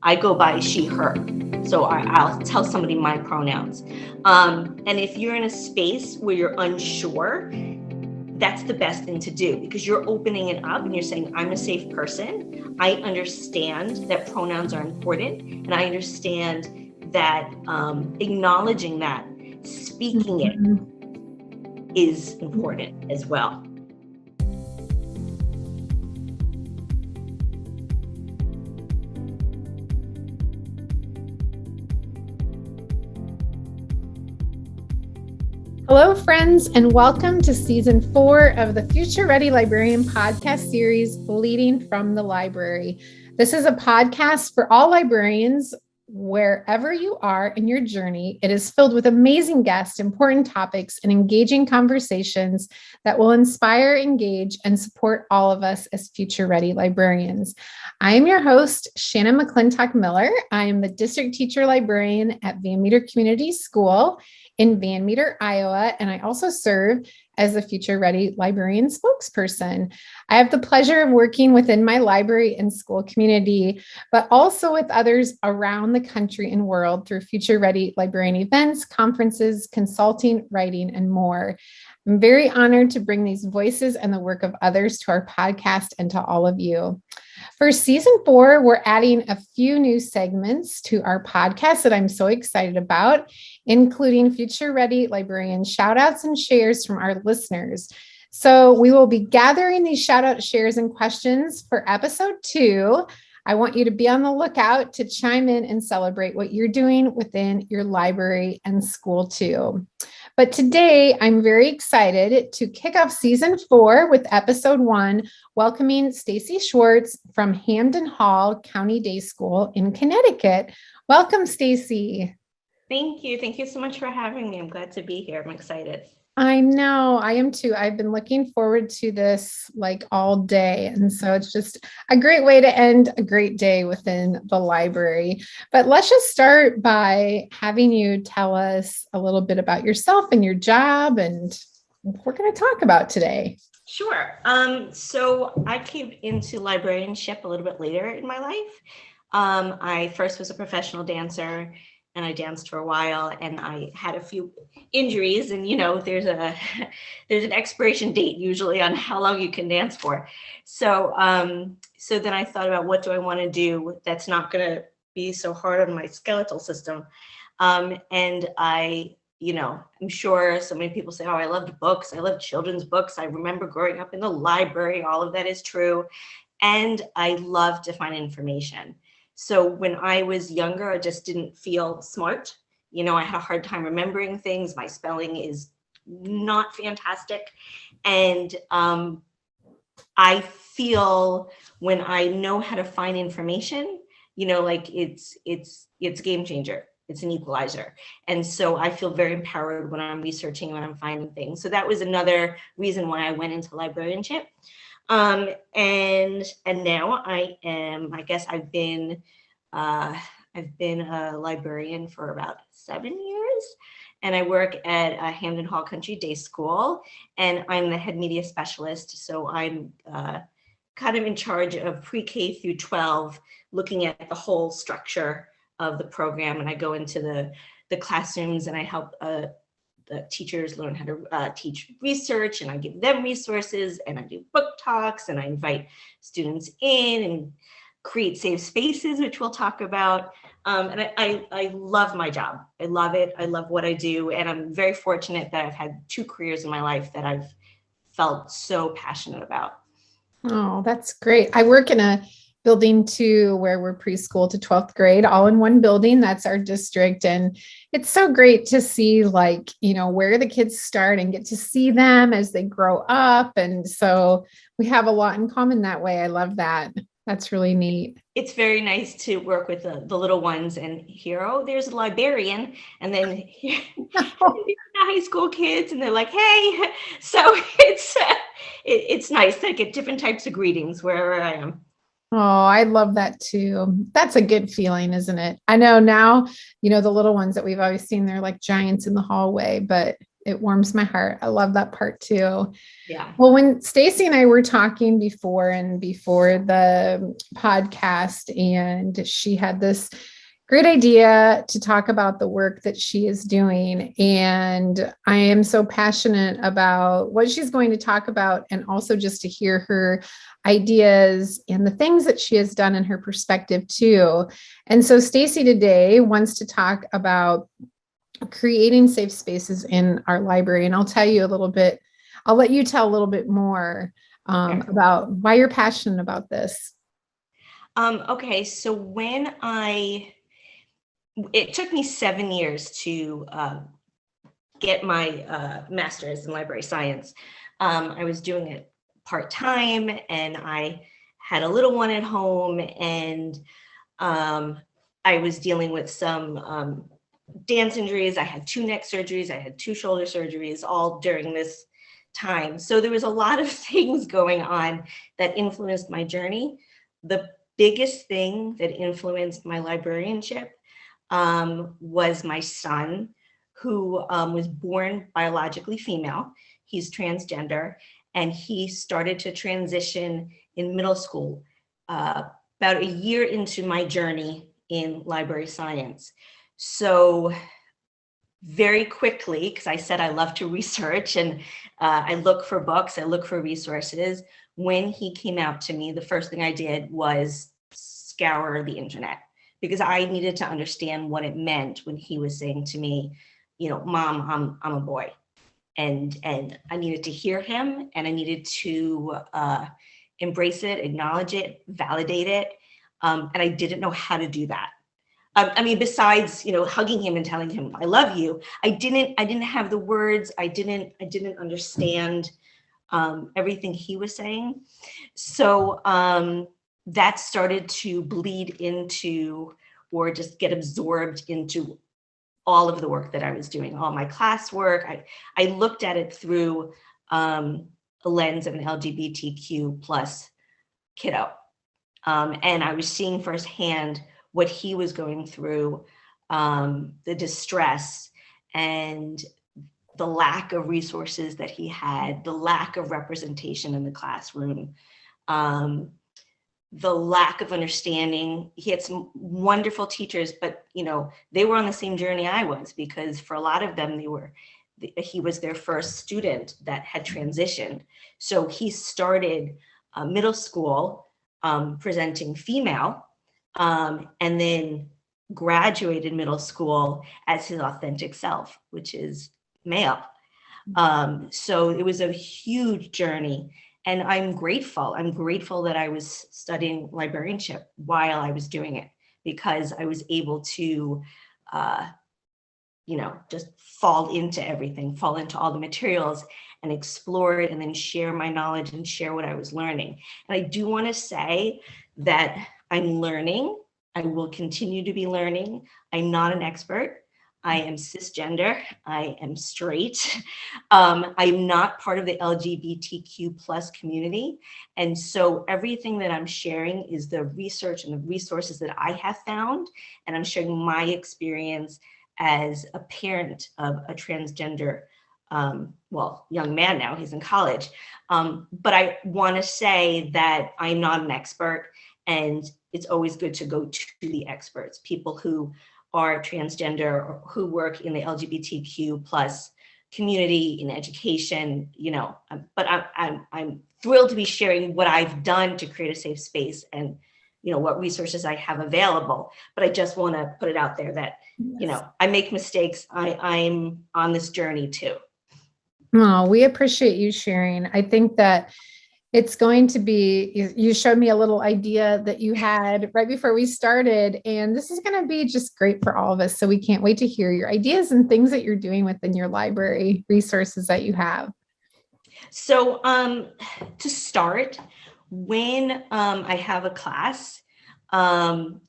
I go by she, her. So I'll tell somebody my pronouns. And if you're in a space where you're unsure, that's the best thing to do, because you're opening it up and you're saying, I'm a safe person. I understand that pronouns are important, and I understand that acknowledging that, speaking it is important as well. Hello, friends, and welcome to Season 4 of the Future Ready Librarian podcast series, Leading from the Library. This is a podcast for all librarians, wherever you are in your journey. It is filled with amazing guests, important topics, and engaging conversations that will inspire, engage, and support all of us as future ready librarians. I am your host, Shannon McClintock Miller. I am the district teacher librarian at Van Meter Community School in Van Meter, Iowa, and I also serve as the Future Ready Librarian spokesperson. I have the pleasure of working within my library and school community, but also with others around the country and world through Future Ready Librarian events, conferences, consulting, writing, and more. I'm very honored to bring these voices and the work of others to our podcast and to all of you. For Season 4, we're adding a few new segments to our podcast that I'm so excited about, including Future Ready Librarian shoutouts and shares from our listeners. So we will be gathering these shout-out shares and questions for episode 2. I want you to be on the lookout to chime in and celebrate what you're doing within your library and school too. But today, I'm very excited to kick off Season 4 with episode 1, welcoming Stacey Schwartz from Hamden Hall County Day School in Connecticut. Welcome, Stacey. Thank you. Thank you so much for having me. I'm glad to be here. I'm excited. I know, I am too. I've been looking forward to this like all day. And so it's just a great way to end a great day within the library. But let's just start by having you tell us a little bit about yourself and your job and what we're going to talk about today. Sure. So I came into librarianship a little bit later in my life. I first was a professional dancer, and I danced for a while, and I had a few injuries, and there's an expiration date usually on how long you can dance for. So then I thought about, what do I want to do that's not going to be so hard on my skeletal system? And I'm sure so many people say, oh, I loved books. I love children's books. I remember growing up in the library. All of that is true. And I love to find information. So when I was younger, I just didn't feel smart. I had a hard time remembering things. My spelling is not fantastic. And I feel when I know how to find information, like it's a game changer. It's an equalizer. And so I feel very empowered when I'm researching, when I'm finding things. So that was another reason why I went into librarianship. And now I've been a librarian for about 7 years, and I work at Hamden Hall Country Day School, and I'm the head media specialist. So I'm kind of in charge of pre-K through 12, looking at the whole structure of the program. And I go into the classrooms and I help the teachers learn how to teach research, and I give them resources, and I do book talks, and I invite students in and create safe spaces, which we'll talk about. And I love my job. I love it. I love what I do. And I'm very fortunate that I've had 2 careers in my life that I've felt so passionate about. Oh, that's great. I work in a building too, where we're preschool to 12th grade, all in one building. That's our district. And it's so great to see where the kids start and get to see them as they grow up. And so we have a lot in common that way. I love that. That's really neat. It's very nice to work with the little ones and hear, oh, there's a librarian. And then high school kids, and they're like, hey. So it's nice to get different types of greetings wherever I am. Oh, I love that too. That's a good feeling, isn't it? I know now, the little ones that we've always seen, they're like giants in the hallway, but it warms my heart. I love that part too. Yeah. Well, when Stacey and I were talking before the podcast, and she had this great idea to talk about the work that she is doing. And I am so passionate about what she's going to talk about, and also just to hear her ideas and the things that she has done in her perspective too. And so Stacey today wants to talk about creating safe spaces in our library. And I'll tell you a little bit, I'll let you tell a little bit more about why you're passionate about this. Okay, so it took me 7 years to get my master's in library science. I was doing it part-time, and I had a little one at home, and I was dealing with some dance injuries. I had 2 neck surgeries, I had 2 shoulder surgeries, all during this time. So there was a lot of things going on that influenced my journey. The biggest thing that influenced my librarianship was my son, who was born biologically female. He's transgender, and he started to transition in middle school, about a year into my journey in library science. So very quickly, because I said I love to research, and I look for books, I look for resources. When he came out to me, the first thing I did was scour the internet, because I needed to understand what it meant when he was saying to me, Mom, I'm a boy. And I needed to hear him, and I needed to embrace it, acknowledge it, validate it. And I didn't know how to do that. Besides, hugging him and telling him I love you, I didn't have the words. I didn't understand everything he was saying. So that started to bleed into, or just get absorbed into, all of the work that I was doing, all my classwork. I looked at it through a lens of an LGBTQ plus kiddo. And I was seeing firsthand what he was going through, the distress and the lack of resources that he had, the lack of representation in the classroom, the lack of understanding. He had some wonderful teachers, but they were on the same journey I was, because for a lot of them, he was their first student that had transitioned. So he started middle school presenting female, and then graduated middle school as his authentic self, which is male. So it was a huge journey. And I'm grateful that I was studying librarianship while I was doing it, because I was able to, just fall into everything, fall into all the materials and explore it, and then share my knowledge and share what I was learning. And I do want to say that I'm learning. I will continue to be learning. I'm not an expert. I am cisgender. I am straight. I'm not part of the LGBTQ plus community. And so everything that I'm sharing is the research and the resources that I have found. And I'm sharing my experience as a parent of a transgender, young man now, he's in college. But I want to say that I'm not an expert, and it's always good to go to the experts, people who are transgender or who work in the LGBTQ plus community in education, but I'm thrilled to be sharing what I've done to create a safe space, and what resources I have available. But I just want to put it out there that, Yes. I make mistakes. I'm on this journey too. Oh, we appreciate you sharing. I think that it's going to be, you showed me a little idea that you had right before we started, and this is going to be just great for all of us. So we can't wait to hear your ideas and things that you're doing within your library, resources that you have. So to start, when I have a class, when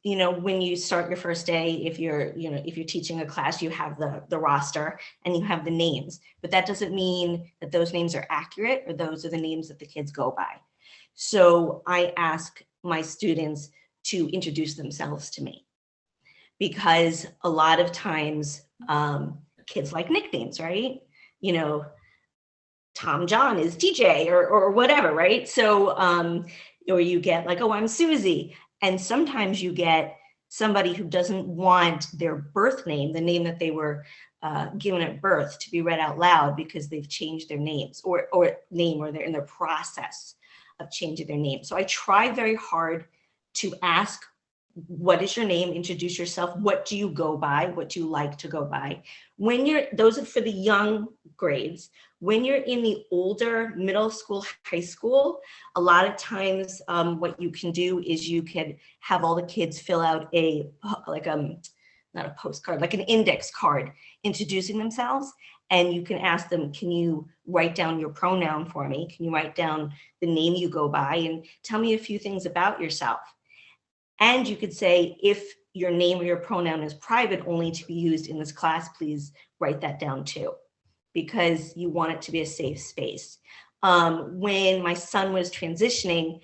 you start your first day, if you're teaching a class, you have the roster and you have the names, but that doesn't mean that those names are accurate or those are the names that the kids go by. So I ask my students to introduce themselves to me, because a lot of times kids like nicknames, right? you know, Tom John is DJ or whatever, right? So, or you get like, oh, I'm Susie. And sometimes you get somebody who doesn't want their birth name, the name that they were given at birth, to be read out loud because they've changed their names or they're in their process of changing their name. So I try very hard to ask, what is your name? Introduce yourself. What do you go by? What do you like to go by? Those are for the young grades. When you're in the older middle school, high school, a lot of times what you can do is you can have all the kids fill out not a postcard, like an index card introducing themselves. And you can ask them, can you write down your pronoun for me? Can you write down the name you go by and tell me a few things about yourself? And you could say, if your name or your pronoun is private, only to be used in this class, please write that down too, because you want it to be a safe space. When my son was transitioning,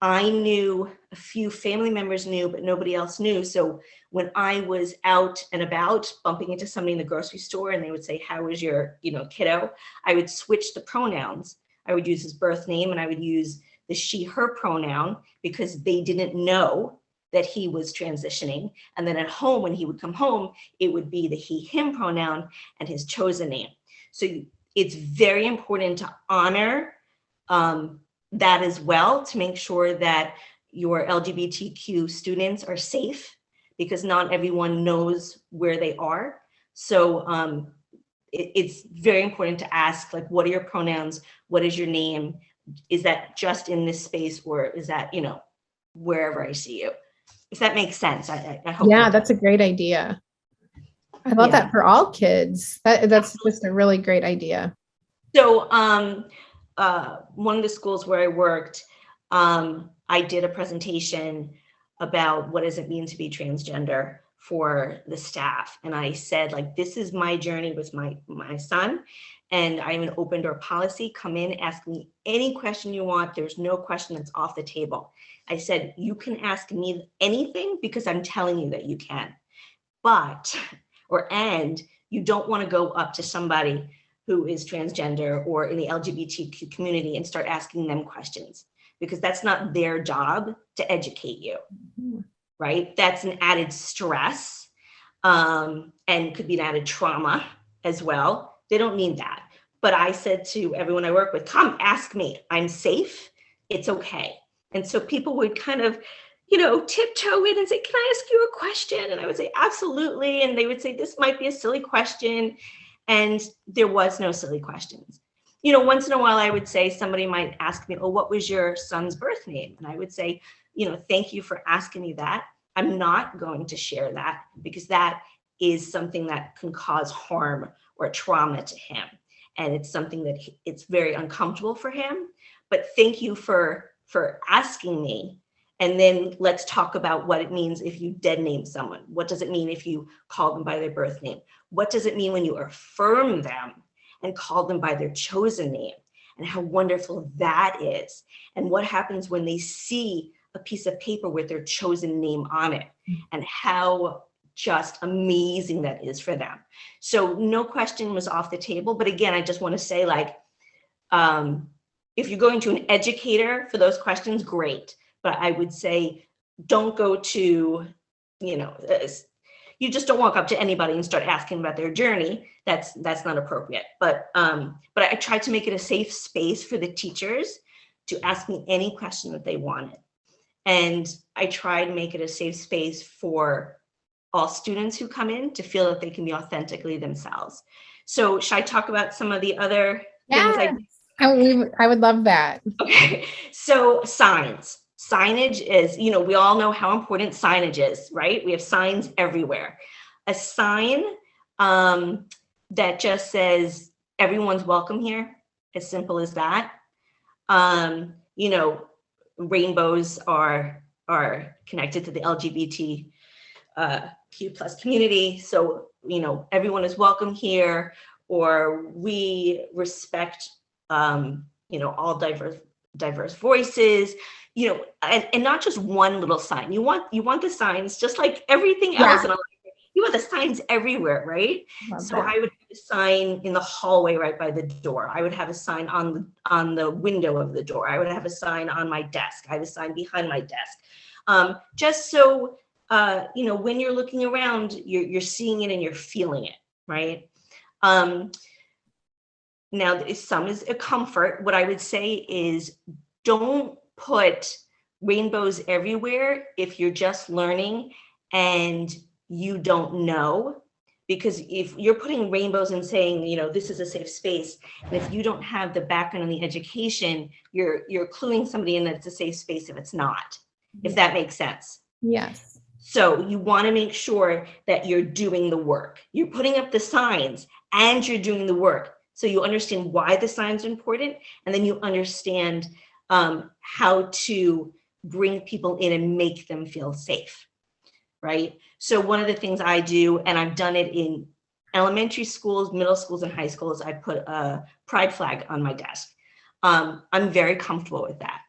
I knew, a few family members knew, but nobody else knew. So when I was out and about bumping into somebody in the grocery store and they would say, how is your, kiddo? I would switch the pronouns. I would use his birth name and I would use the she, her pronoun because they didn't know that he was transitioning. And then at home, when he would come home, it would be the he, him pronoun and his chosen name. So it's very important to honor that as well, to make sure that your LGBTQ students are safe, because not everyone knows where they are. So it's very important to ask, like, what are your pronouns? What is your name? Is that just in this space, or is that, wherever I see you? If that makes sense. I hope. Yeah, that's a great idea. I love that for all kids. That's just a really great idea. So one of the schools where I worked, I did a presentation about what does it mean to be transgender for the staff. And I said, like, this is my journey with my son. And I have an open door policy. Come in, ask me any question you want. There's no question that's off the table. I said, you can ask me anything because I'm telling you that you can. And you don't want to go up to somebody who is transgender or in the LGBTQ community and start asking them questions, because that's not their job to educate you, right? That's an added stress and could be an added trauma as well. They don't need that. But I said to everyone I work with, come ask me, I'm safe, it's okay. And so people would kind of, tiptoe in and say, can I ask you a question? And I would say, absolutely. And they would say, this might be a silly question. And there was no silly questions. Once in a while, I would say, somebody might ask me, oh, what was your son's birth name? And I would say, thank you for asking me that. I'm not going to share that because that is something that can cause harm or trauma to him. And it's something that it's very uncomfortable for him. But thank you for asking me. And then let's talk about what it means if you dead name someone. What does it mean if you call them by their birth name? What does it mean when you affirm them and call them by their chosen name? And how wonderful that is. And what happens when they see a piece of paper with their chosen name on it, and how just amazing that is for them. So no question was off the table. But again, I just want to say, like, if you're going to an educator for those questions, great. But I would say, don't go to, you just don't walk up to anybody and start asking about their journey. That's not appropriate. But I tried to make it a safe space for the teachers to ask me any question that they wanted. And I try to make it a safe space for all students who come in to feel that they can be authentically themselves. So should I talk about some of the other things I would love that. Okay. So signage is, we all know how important signage is, right? We have signs everywhere. A sign that just says everyone's welcome here, as simple as that. Rainbows are connected to the LGBTQ plus community. So, everyone is welcome here, or we respect, all diverse voices, and not just one little sign. You want the signs, just like everything else in a life. you have the signs everywhere, right? Love So that. I would have a sign in the hallway right by the door. I would have a sign on the window of the door. I would have a sign on my desk. I have a sign behind my desk. Just so when you're looking around, you're seeing it and you're feeling it, right? Now, some is a comfort. What I would say is don't put rainbows everywhere if you're just learning and you don't know. Because if you're putting rainbows and saying, this is a safe space, and if you don't have the background and the education, you're cluing somebody in that it's a safe space if it's not, if that makes sense. Yes. So you want to make sure that you're doing the work. You're putting up the signs and you're doing the work. So you understand why the signs are important, and then you understand how to bring people in and make them feel safe, right? So one of the things I do, and I've done it in elementary schools, middle schools, and high schools, I put a pride flag on my desk. I'm very comfortable with that.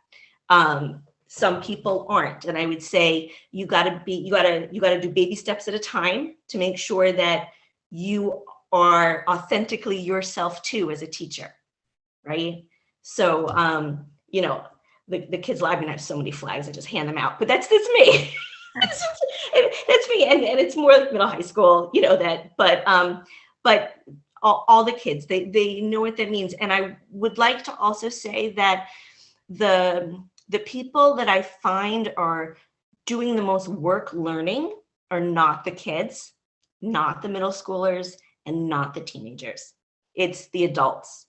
Some people aren't, and I would say you got to do baby steps at a time to make sure that you are authentically yourself too as a teacher, right? So, the kids' library, I have so many flags, I just hand them out, but that's me. That's me, and it's more like middle high school, but all the kids, they know what that means. And I would like to also say that the people that I find are doing the most work learning are not the kids, not the middle schoolers, and not the teenagers. It's the adults.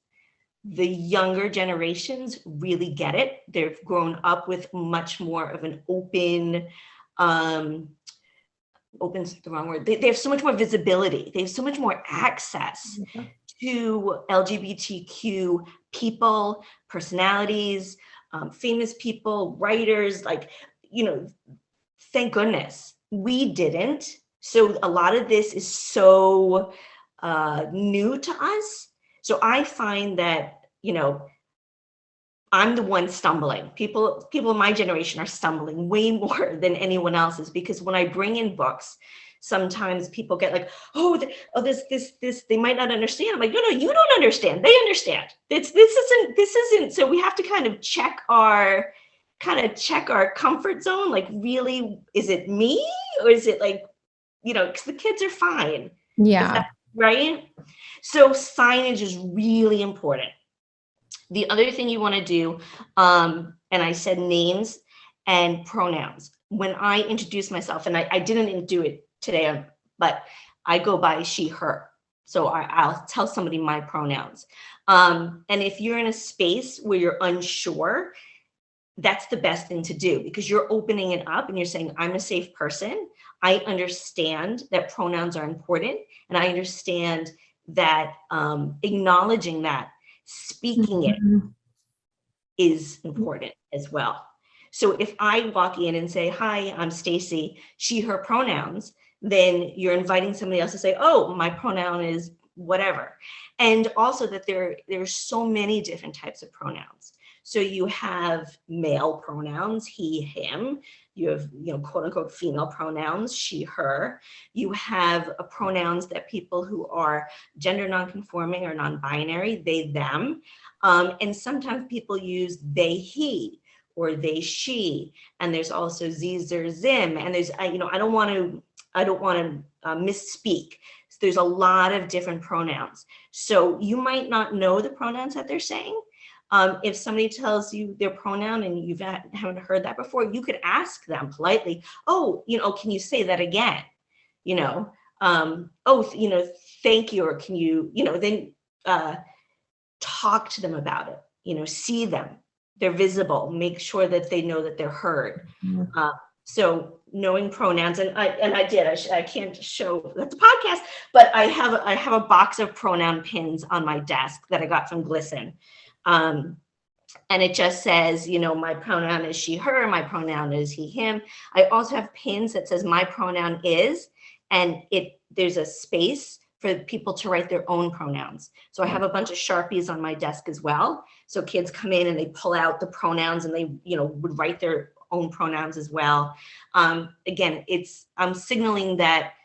The younger generations really get it. They've grown up with much more of an open's the wrong word. They have so much more visibility. They have so much more access to LGBTQ people, personalities, famous people, writers, thank goodness. We didn't. So a lot of this is so new to us. So I find that, I'm the one stumbling. People in my generation are stumbling way more than anyone else's, because when I bring in books, sometimes people get like, this, they might not understand. I'm like, no, you don't understand. They understand. This isn't. So we have to kind of check our comfort zone. Like, really, is it me? Or is it like, because the kids are fine. Yeah. Right? So signage is really important. The other thing you want to do, and I said names and pronouns. When I introduce myself, and I didn't do it today, but I go by she, her. So I'll tell somebody my pronouns. And if you're in a space where you're unsure, that's the best thing to do, because you're opening it up and you're saying, I'm a safe person. I understand that pronouns are important, and I understand that acknowledging that, speaking it is important as well. So if I walk in and say, hi, I'm Stacey, she, her pronouns, then you're inviting somebody else to say, oh, my pronoun is whatever. And also that there's so many different types of pronouns. So you have male pronouns, he, him. You have, quote unquote, female pronouns, she, her. You have pronouns that people who are gender nonconforming or non-binary, they, them. And sometimes people use they, he, or they, she. And there's also z's or zim. And there's, I don't want to misspeak. So there's a lot of different pronouns. So you might not know the pronouns that they're saying. If somebody tells you their pronoun and you haven't heard that before, you could ask them politely, oh, can you say that again? Thank you. Or can you, then talk to them about it, see them, they're visible, make sure that they know that they're heard. So knowing pronouns, and I can't show that's a podcast, but I have a box of pronoun pins on my desk that I got from Glisten. And it just says, my pronoun is she, her, my pronoun is he, him. I also have pins that says my pronoun is, and there's a space for people to write their own pronouns. So I have a bunch of Sharpies on my desk as well. So kids come in and they pull out the pronouns and they, would write their own pronouns as well. Again, I'm signaling that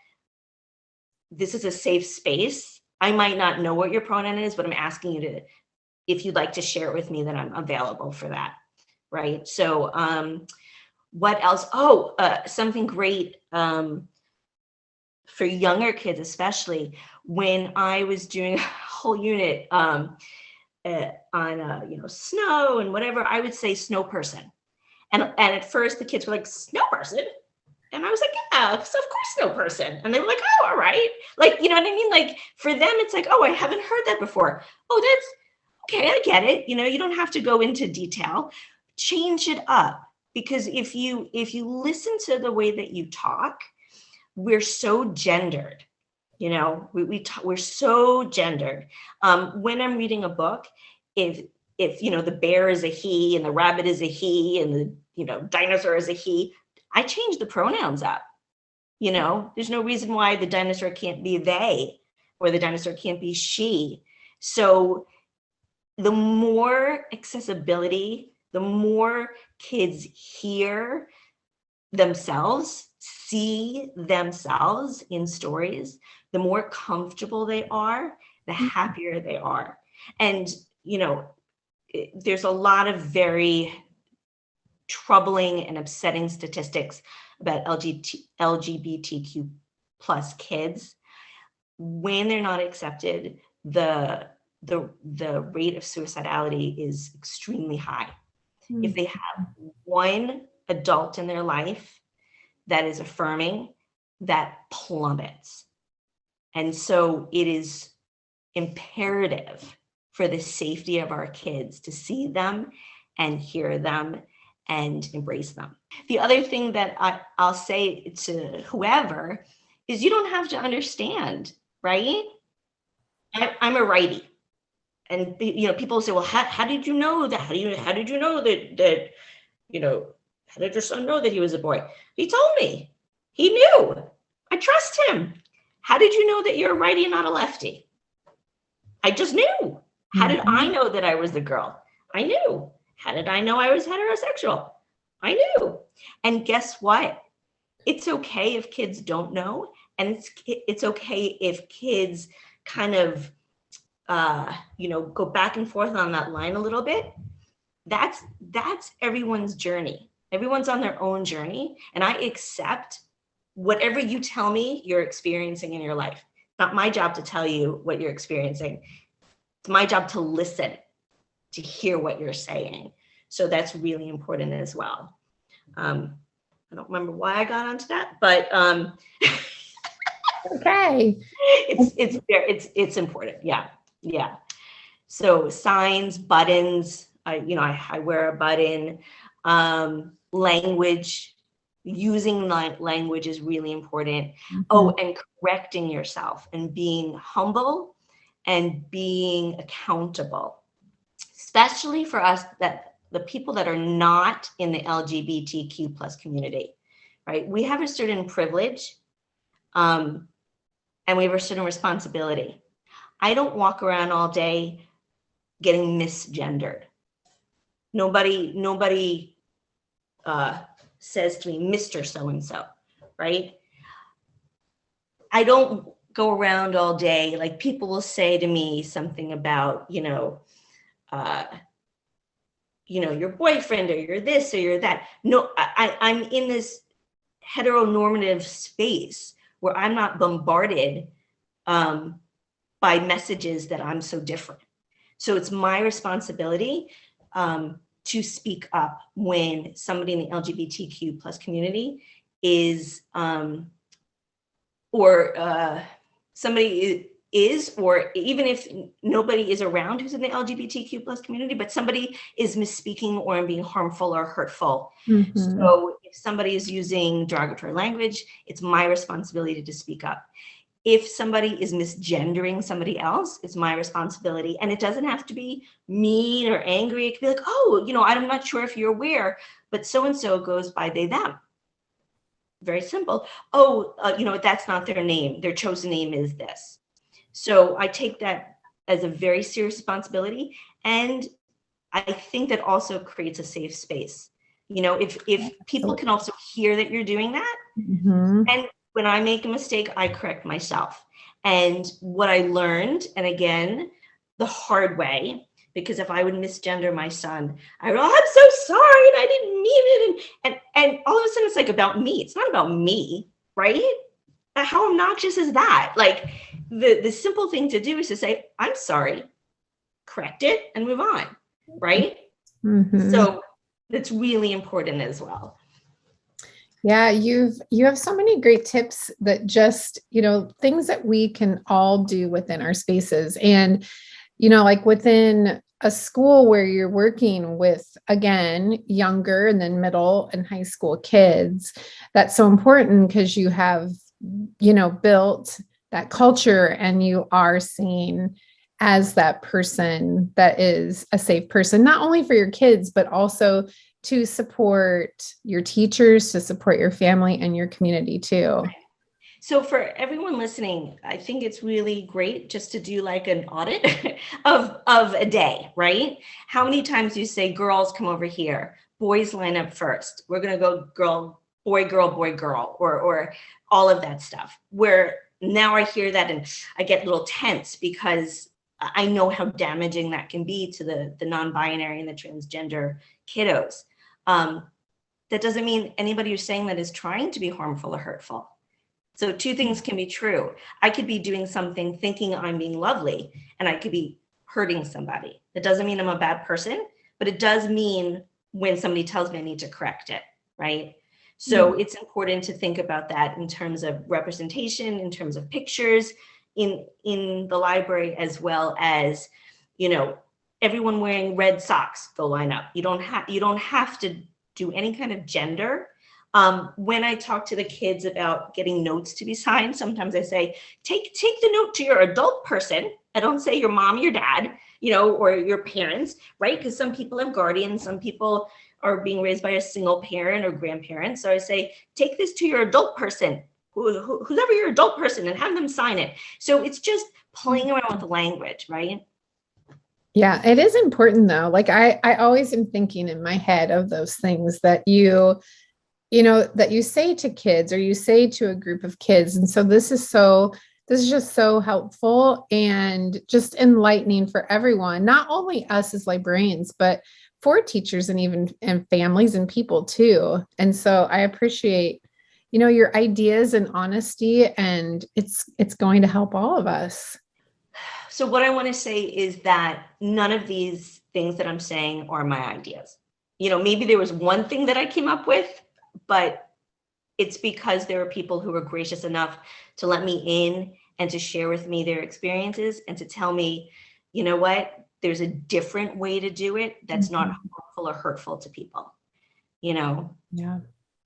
this is a safe space. I might not know what your pronoun is, but I'm asking you to, if you'd like to share it with me, then I'm available for that. Right. So what else? Oh, something great for younger kids, especially when I was doing a whole unit on snow and whatever, I would say snow person. And at first the kids were like, snow person? And I was like, yeah, of course, snow person. And they were like, oh, all right. Like, you know what I mean? Like for them, it's like, oh, I haven't heard that before. Oh, that's okay. I get it. You don't have to go into detail. Change it up. Because if you listen to the way that you talk, we're so gendered. We're so gendered. When I'm reading a book, if the bear is a he and the rabbit is a he and the dinosaur is a he, I change the pronouns up. There's no reason why the dinosaur can't be they or the dinosaur can't be she. So the more accessibility, the more kids hear themselves, see themselves in stories, the more comfortable they are, the happier they are. And, there's a lot of very troubling and upsetting statistics about LGBTQ plus kids. When they're not accepted, the rate of suicidality is extremely high. If they have one adult in their life that is affirming, that plummets. And so it is imperative for the safety of our kids to see them and hear them and embrace them. The other thing that I'll say to whoever is you don't have to understand, right? I'm a righty. And people say, well, how did you know that? How did you know that how did your son know that he was a boy? He told me. He knew. I trust him. How did you know that you're a righty and not a lefty? I just knew. How did I know that I was the girl? I knew. How did I know I was heterosexual? I knew. And guess what? It's okay if kids don't know. And it's okay if kids kind of, go back and forth on that line a little bit. That's everyone's journey. Everyone's on their own journey. And I accept whatever you tell me you're experiencing in your life. It's not my job to tell you what you're experiencing. It's my job to listen, to hear what you're saying. So that's really important as well. I don't remember why I got onto that, but okay. It's important. Yeah. So signs, buttons, I wear a button, language, using language is really important. Oh, and correcting yourself and being humble and being accountable, especially for us, that the people that are not in the LGBTQ plus community, right? We have a certain privilege and we have a certain responsibility. I don't walk around all day getting misgendered. Nobody says to me, Mr. So-and-so, right? I don't go around all day, like people will say to me something about, your boyfriend or you're this or you're that. No, I'm in this heteronormative space where I'm not bombarded by messages that I'm so different. So it's my responsibility to speak up when somebody in the LGBTQ plus community is, somebody is, or even if nobody is around who's in the LGBTQ plus community, but somebody is misspeaking or being harmful or hurtful. So if somebody is using derogatory language, it's my responsibility to speak up. If somebody is misgendering somebody else, it's my responsibility. And it doesn't have to be mean or angry. It could be like, oh, I'm not sure if you're aware, but so-and-so goes by they, them. Very simple. Oh, that's not their name. Their chosen name is this. So I take that as a very serious responsibility. And I think that also creates a safe space. If people can also hear that you're doing that, and when I make a mistake, I correct myself. And what I learned, and again, the hard way, because if I would misgender my son, I would, oh, I'm so sorry, and I didn't mean it. And all of a sudden it's like about me. It's not about me, right? How obnoxious is that? Like the simple thing to do is to say, I'm sorry, correct it, and move on, right? Mm-hmm. So that's really important as well. Yeah, you have so many great tips that just, things that we can all do within our spaces. And, like within a school where you're working with, again, younger and then middle and high school kids, that's so important because you have, built that culture and you are seen as that person that is a safe person, not only for your kids, but also to support your teachers, to support your family and your community too. So for everyone listening, I think it's really great just to do like an audit of a day, right? How many times you say, girls, come over here, boys line up first. We're going to go girl, boy, girl, or all of that stuff. Where now I hear that and I get a little tense because I know how damaging that can be to the non-binary and the transgender kiddos. That doesn't mean anybody who's saying that is trying to be harmful or hurtful. So two things can be true. I could be doing something thinking I'm being lovely, and I could be hurting somebody. That doesn't mean I'm a bad person, but it does mean when somebody tells me I need to correct it, right? So it's important to think about that in terms of representation, in terms of pictures in the library, as well as, everyone wearing red socks, go line up. You don't have to do any kind of gender. When I talk to the kids about getting notes to be signed, sometimes I say, take the note to your adult person. I don't say your mom, your dad, or your parents, right? Because some people have guardians, some people are being raised by a single parent or grandparent. So I say, take this to your adult person, whoever your adult person, and have them sign it. So it's just playing around with the language, right? Yeah, it is important though. Like I always am thinking in my head of those things that that you say to kids or you say to a group of kids. And so this is just so helpful and just enlightening for everyone, not only us as librarians, but for teachers and families and people too. And so I appreciate, your ideas and honesty, and it's going to help all of us. So what I want to say is that none of these things that I'm saying are my ideas. Maybe there was one thing that I came up with, but it's because there are people who were gracious enough to let me in and to share with me their experiences and to tell me, you know what, there's a different way to do it that's not harmful or hurtful to people, Yeah.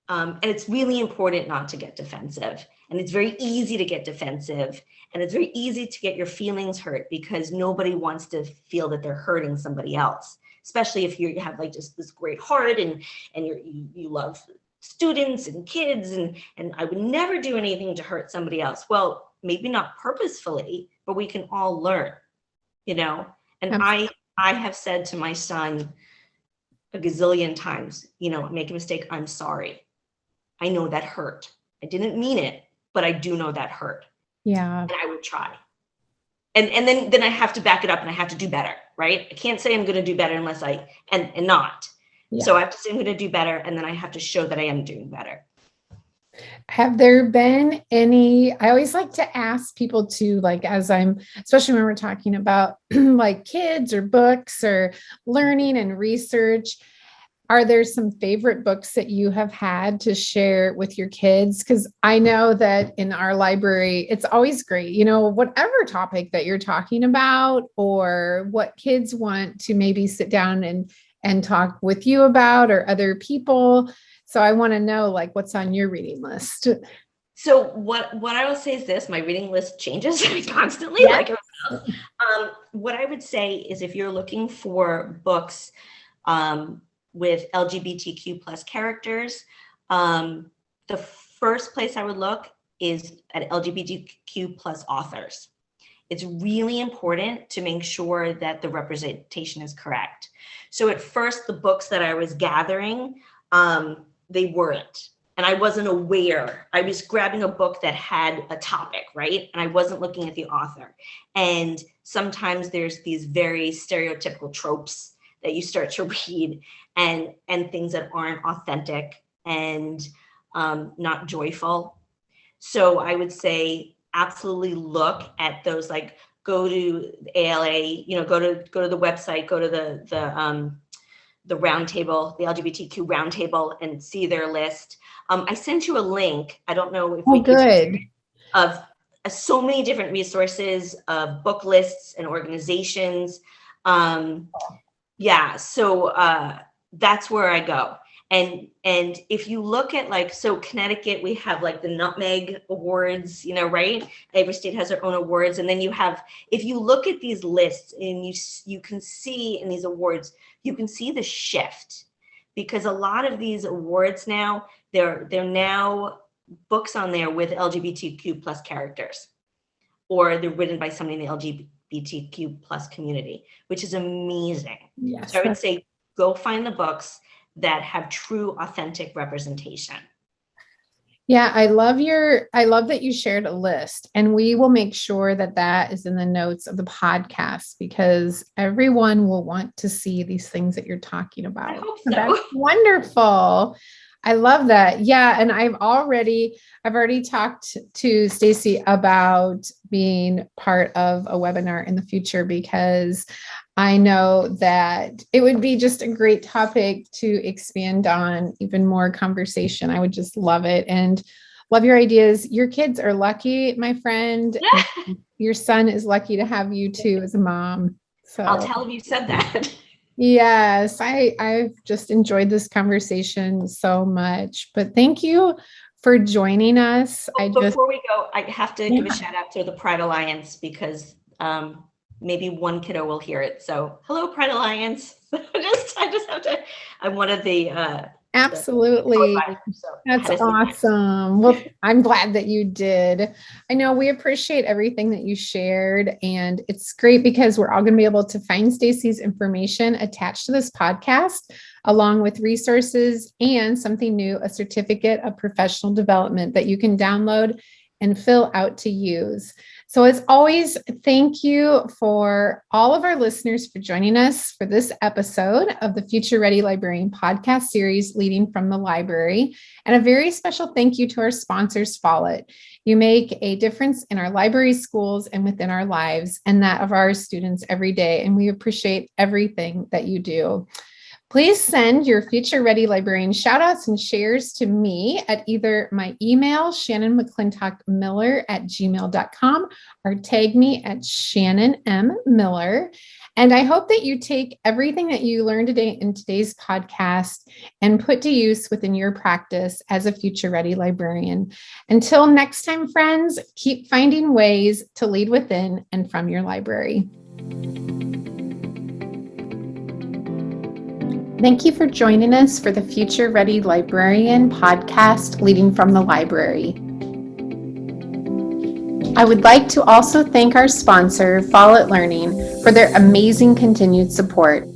And it's really important not to get defensive. And it's very easy to get defensive. And it's very easy to get your feelings hurt because nobody wants to feel that they're hurting somebody else, especially if you have like just this great heart and you love students and kids and I would never do anything to hurt somebody else. Well, maybe not purposefully, but we can all learn, And I have said to my son a gazillion times, make a mistake, I'm sorry. I know that hurt. I didn't mean it, but I do know that hurt. Yeah. And I would try. And then I have to back it up and I have to do better, right? I can't say I'm going to do better unless and not. Yeah. So I have to say I'm going to do better. And then I have to show that I am doing better. Have there been any, I always like to ask people to especially when we're talking about like kids or books or learning and research, are there some favorite books that you have had to share with your kids? Because I know that in our library, it's always great, whatever topic that you're talking about or what kids want to maybe sit down and talk with you about or other people. So I want to know what's on your reading list. So what I will say is this, my reading list changes constantly. Yeah. What I would say is if you're looking for books with LGBTQ plus characters, the first place I would look is at LGBTQ plus authors. It's really important to make sure that the representation is correct. So at first, the books that I was gathering, they weren't. and I wasn't aware. I was grabbing a book that had a topic, right? And I wasn't looking at the author. And sometimes there's these very stereotypical tropes that you start to read, and things that aren't authentic and not joyful. So I would say absolutely look at those, like go to ALA, go to the website, go to the roundtable, the LGBTQ roundtable, and see their list. I sent you a link. I don't know if we good. Of so many different resources, book lists and organizations. So that's where I go. And if you look at so Connecticut, we have like the Nutmeg Awards, right? Every state has their own awards. And then if you look at these lists and you can see in these awards, you can see the shift, because a lot of these awards now, they're now books on there with LGBTQ plus characters, or they're written by somebody in the LGBTQ plus community, which is amazing. Yes, so I would say go find the books that have true, authentic representation. Yeah, I love that you shared a list, and we will make sure that is in the notes of the podcast, because everyone will want to see these things that you're talking about. I hope so. That's wonderful. I love that. Yeah. And I've already talked to Stacey about being part of a webinar in the future, because I know that it would be just a great topic to expand on, even more conversation. I would just love it and love your ideas. Your kids are lucky, my friend. Your son is lucky to have you too as a mom. So I'll tell him you said that. Yes, I've just enjoyed this conversation so much, but thank you for joining us. Before we go, I have to give a shout out to the Pride Alliance, because maybe one kiddo will hear it. So hello, Pride Alliance. I just have to, I'm one of the absolutely. That's awesome. Well, I'm glad that you did. I know we appreciate everything that you shared, and it's great because we're all going to be able to find Stacey's information attached to this podcast, along with resources and something new, a certificate of professional development that you can download and fill out to use. So as always, thank you for all of our listeners for joining us for this episode of the Future Ready Librarian podcast series, Leading from the Library. And a very special thank you to our sponsors, Follett. You make a difference in our library, schools, and within our lives, and that of our students every day. And we appreciate everything that you do. Please send your Future Ready Librarian shout outs and shares to me at either my email, shannonmcclintockmiller@gmail.com, or tag me at Shannon M. Miller. And I hope that you take everything that you learned today in today's podcast and put to use within your practice as a Future Ready librarian. Until next time, friends, keep finding ways to lead within and from your library. Thank you for joining us for the Future Ready Librarian podcast, Leading from the Library. I would like to also thank our sponsor, Follett Learning, for their amazing continued support.